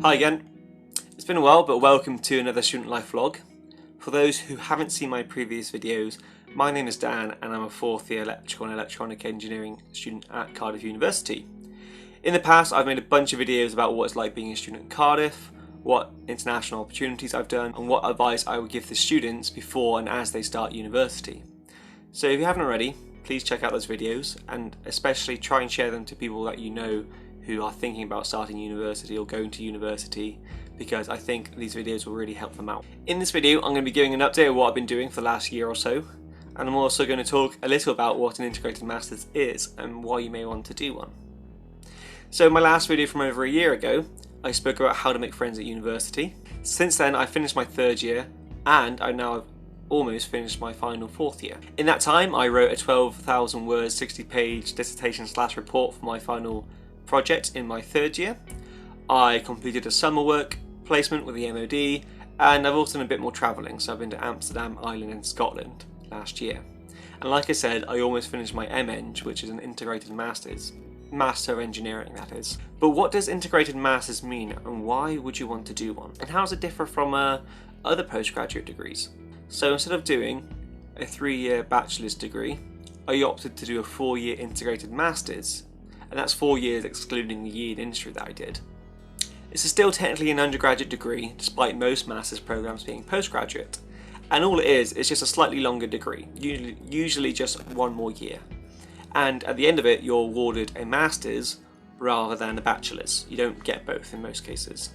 Hi again. It's been a while, but welcome to another student life vlog. For those who haven't seen my previous videos, my name is Dan and I'm a 4th year electrical and electronic engineering student at Cardiff University. In the past I've made a bunch of videos about what it's like being a student at Cardiff, what international opportunities I've done and what advice I would give the students before and as they start university. So if you haven't already, please check out those videos and especially try and share them to people that you know who are thinking about starting university or going to university, because I think these videos will really help them out. In this video I'm going to be giving an update of what I've been doing for the last year or so, and I'm also going to talk a little about what an integrated masters is and why you may want to do one. So in my last video from over a year ago I spoke about how to make friends at university. Since then I finished my 3rd year and I now have almost finished my final 4th year. In that time I wrote a 12,000 word 60-page dissertation / report for my final project in my 3rd year. I completed a summer work placement with the MOD and I've also done a bit more travelling, so I've been to Amsterdam, Ireland and Scotland last year. And like I said, I almost finished my MEng, which is an integrated masters, Master of Engineering that is. But what does integrated masters mean and why would you want to do one? And how does it differ from other postgraduate degrees? So instead of doing a 3-year bachelor's degree, I opted to do a 4-year integrated masters, and that's 4 years excluding the year in industry that I did. This is still technically an undergraduate degree, despite most master's programs being postgraduate, and all it is just a slightly longer degree, usually just 1 more year. And at the end of it, you're awarded a master's rather than a bachelor's. You don't get both in most cases.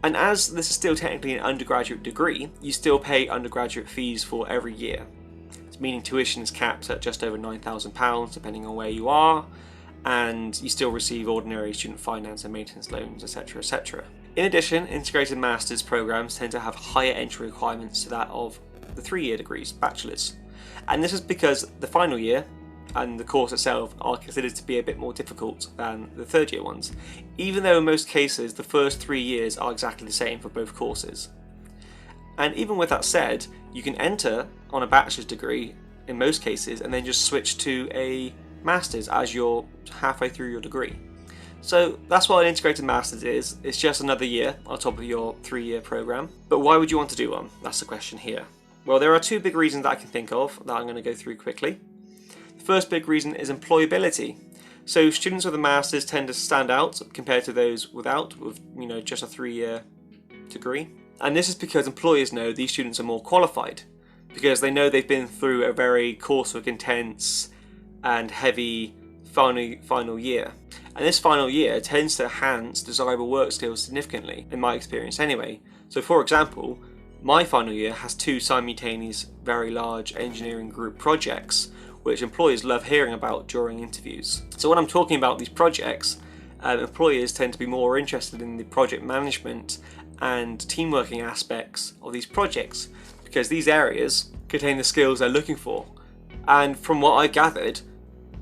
And as this is still technically an undergraduate degree, you still pay undergraduate fees for every year, meaning tuition is capped at just over £9,000 depending on where you are, and you still receive ordinary student finance and maintenance loans, etc, etc. In addition, integrated masters programs tend to have higher entry requirements to that of the 3-year degrees, bachelors. And this is because the final year and the course itself are considered to be a bit more difficult than the 3rd year ones, even though in most cases the first 3 years are exactly the same for both courses. And even with that said, you can enter on a bachelor's degree in most cases and then just switch to a master's as you're halfway through your degree. So that's what an integrated master's is. It's just another year on top of your 3-year program. But why would you want to do one? That's the question here. Well, there are 2 big reasons that I can think of that I'm going to go through quickly. The first big reason is employability. So students with a master's tend to stand out compared to those without, with just a 3-year degree. And this is because employers know these students are more qualified, because they know they've been through a very coursework intense and heavy final year. And this final year tends to enhance desirable work skills significantly, in my experience anyway. So for example, my final year has 2 simultaneous very large engineering group projects which employers love hearing about during interviews. So when I'm talking about these projects, employers tend to be more interested in the project management and team working aspects of these projects, because these areas contain the skills they're looking for. And from what I gathered,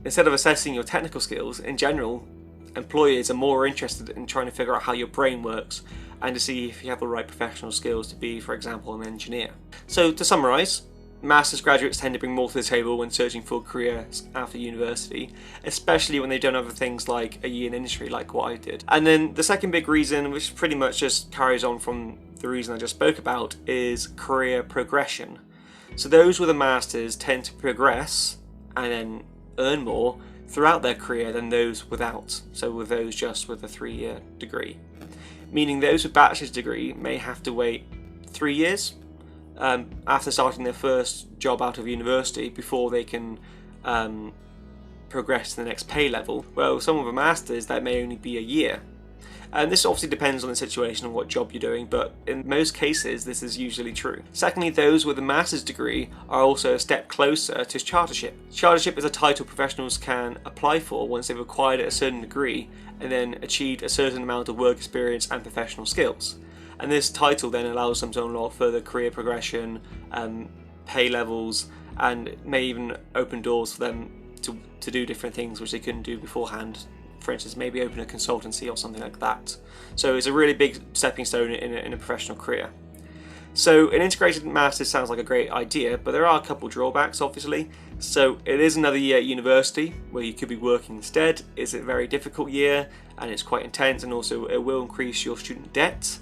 instead of assessing your technical skills, in general, employers are more interested in trying to figure out how your brain works and to see if you have the right professional skills to be, for example, an engineer. So to summarise, master's graduates tend to bring more to the table when searching for careers after university, especially when they've done other things like a year in industry like what I did. And then the second big reason, which pretty much just carries on from the reason I just spoke about, is career progression. So those with a master's tend to progress and then earn more throughout their career than those without, so with those just with a 3-year degree. Meaning those with bachelor's degree may have to wait 3 years after starting their first job out of university before they can progress to the next pay level. Well, some with a master's that may only be a year. And this obviously depends on the situation and what job you're doing, but in most cases this is usually true. Secondly, those with a master's degree are also a step closer to chartership. Chartership is a title professionals can apply for once they've acquired a certain degree and then achieved a certain amount of work experience and professional skills. And this title then allows them to unlock further career progression, pay levels, and may even open doors for them to do different things which they couldn't do beforehand. For instance, maybe open a consultancy or something like that. So it's a really big stepping stone in a professional career. So an integrated master's sounds like a great idea, but there are a couple drawbacks obviously. So it is another year at university where you could be working instead. It's a very difficult year and it's quite intense, and also it will increase your student debt.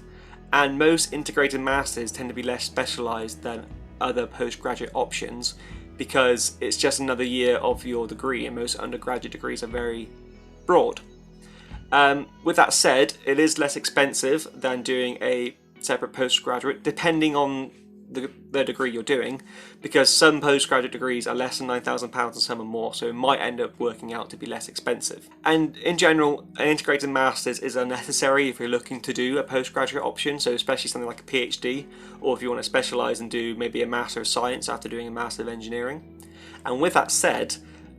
And most integrated masters tend to be less specialised than other postgraduate options because it's just another year of your degree, and most undergraduate degrees are very broad. With that said, it is less expensive than doing a separate postgraduate, depending on the degree you're doing, because some postgraduate degrees are less than £9,000 and some are more, so it might end up working out to be less expensive. And in general, an integrated master's is unnecessary if you're looking to do a postgraduate option, so especially something like a PhD, or if you want to specialise and do maybe a Master of Science after doing a Master of Engineering. And with that said,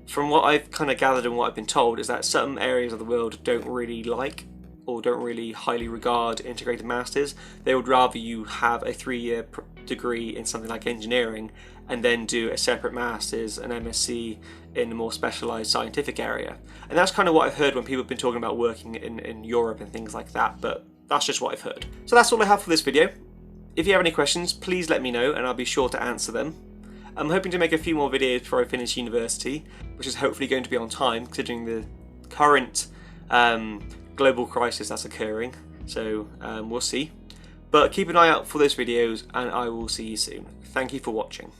from what I've kind of gathered and what I've been told, is that some areas of the world don't really like or don't really highly regard integrated masters. They would rather you have a 3-year degree in something like engineering and then do a separate master's, an MSc in a more specialised scientific area. And that's kind of what I've heard when people have been talking about working in Europe and things like that, but that's just what I've heard. So that's all I have for this video. If you have any questions, please let me know and I'll be sure to answer them. I'm hoping to make a few more videos before I finish university, which is hopefully going to be on time considering the current global crisis that's occurring, so we'll see. But keep an eye out for those videos and I will see you soon. Thank you for watching.